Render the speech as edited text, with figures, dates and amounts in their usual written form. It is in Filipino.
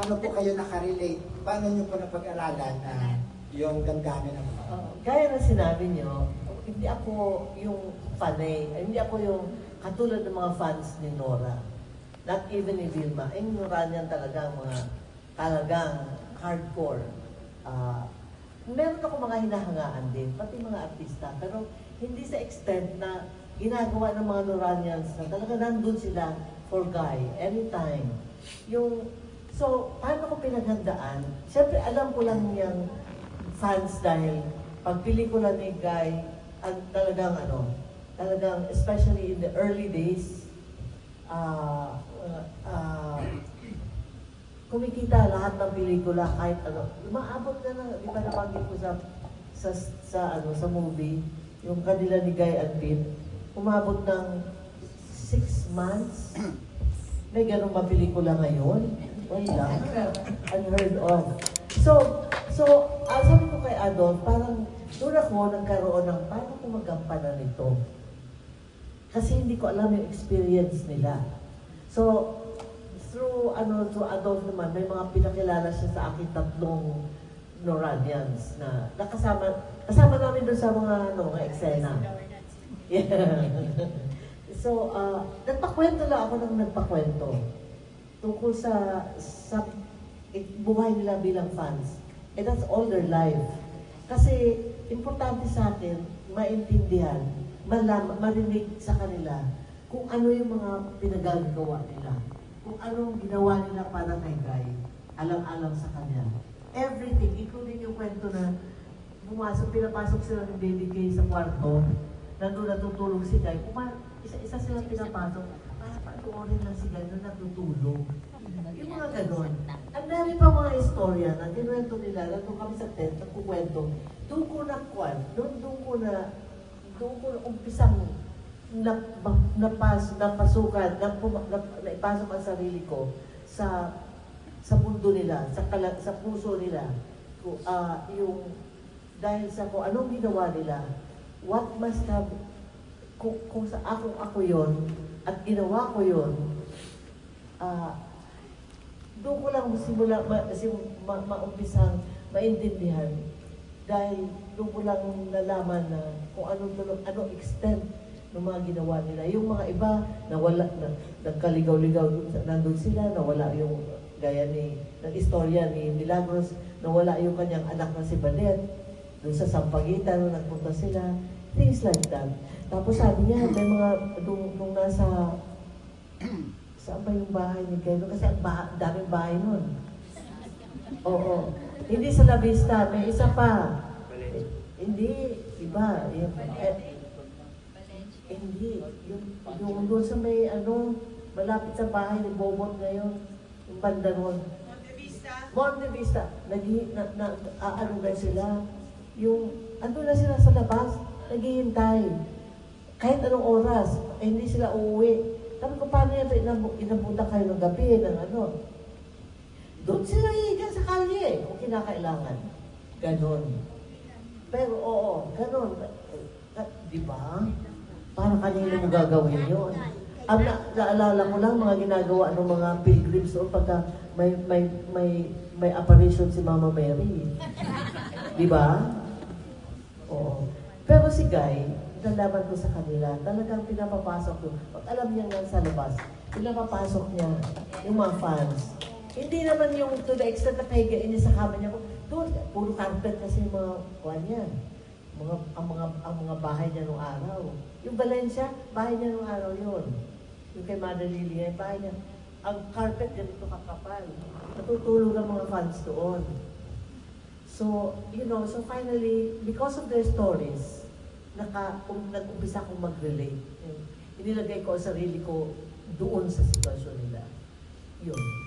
paano po kayo nakarelate? Paano nyo po napag-aralan na yung damdamin ng mga? Gaya na sinabi nyo, hindi ako yung fanay, hindi ako yung katulad ng mga fans ni Nora. Not even ni Vilma. Yung Nora niyan talagang hardcore. Meron ako mga hinahangaan din, pati mga artista, pero hindi sa extent na ginagawa ng mga Noranians na talaga nandun sila for Guy, anytime. So, paano ko pinaghandaan? Siyempre, alam ko lang yung fans dahil pag pelikula ni Guy, talagang, especially in the early days, kumikita lahat ng pelikula kahit ano. Umaabot na lang, di ba nabanggit ko sa movie, yung kanila ni Guy at Pete, umabot ng 6 months. May ganun ba pelikula ngayon? Wala. Unheard of. So, sabi ko kay Adolf, parang doon ako nagkaroon ng paano ko magampanan nito. Kasi hindi ko alam yung experience nila. So, through Adolf naman, may mga pinakilala siya sa akin 3 Noranians na kasama namin doon sa mga eksena. Yeah. So, nagpakwento lang ako ng nagpakwento tungkol sa buhay nila bilang fans. And that's all their life. Kasi, importante sa akin, maintindihan, marinig sa kanila kung ano yung mga pinagagawa nila. Kung anong ginawa nila para kay Guy, alam-alam sa kanya. Everything, including yung kwento na pinapasok sila ng Baby Kay sa kwarto, nandun natutulog si Guy. Isa-isa sila pinapasok, para panoorin lang si Guy na natutulog. Yung mga ganon. Ang dami pa mga istorya na kinuwento nila, nandun kami sa tent, nagkukwento. Doon ko na umpisang napasukan, naipasok ang sarili ko sa mundo nila, sa puso nila. Dahil sa kung anong ginawa nila, what must have, kung sa ako yon at ginawa ko yon, doon ko lang maumpisang maintindihan dahil doon ko lang nalaman na kung anong extent ng mga ginawa nila. Yung mga iba, nagkaligaw-ligaw, nandun sila, nawala yung gaya ng istorya ni Milagros, nawala yung kanyang anak na si Banet, doon sa Sampaguitan, nagpunta sila, things like that. Tapos sabi niya, may mga, nung nasa, saan ba yung bahay ni Keno? Kasi daming bahay nun. Oo. Hindi sa La Vista, may isa pa. Hindi, iba. Hindi. Yung doon sa may, malapit sa bahay ni Bobot ngayon, yung banda nun. Monte Vista. Nag-aalugan sila. Andun na sila sa labas, naghihintay. Kahit anong oras, hindi sila uuwi. Sabi ko, paano yan? Inabutan kayo ng gabi, doon sila hihiga sa kalye, kung kinakailangan. Ganon. Pero oo, ganon. Di ba? Parang kanina mo gagawin yun. Ang naalala ko lang, mga ginagawa ng mga pilgrims o pagka may apparition si Mama Mary. Di ba? Oo. Pero si Guy, nalaman ko sa kanila, talagang pinapapasok ko. Pag alam niya nga sa labas, pinapapasok niya yung mga fans. Hindi naman yung to the extent na pahigain niya sa kama niya. Doon, puro carpet kasi yung mga kuwan niya. Ang mga bahay niya nung araw. Yung Valencia, bahay niya nung araw yun. Yung kay Mother Lilia, bahay niya. Ang carpet ganito kakapal. Natutulog ang mga fans doon. So, so finally, because of their stories, nag-umpisa akong mag-relate. Inilagay ko ang sarili ko doon sa sitwasyon nila. Yun.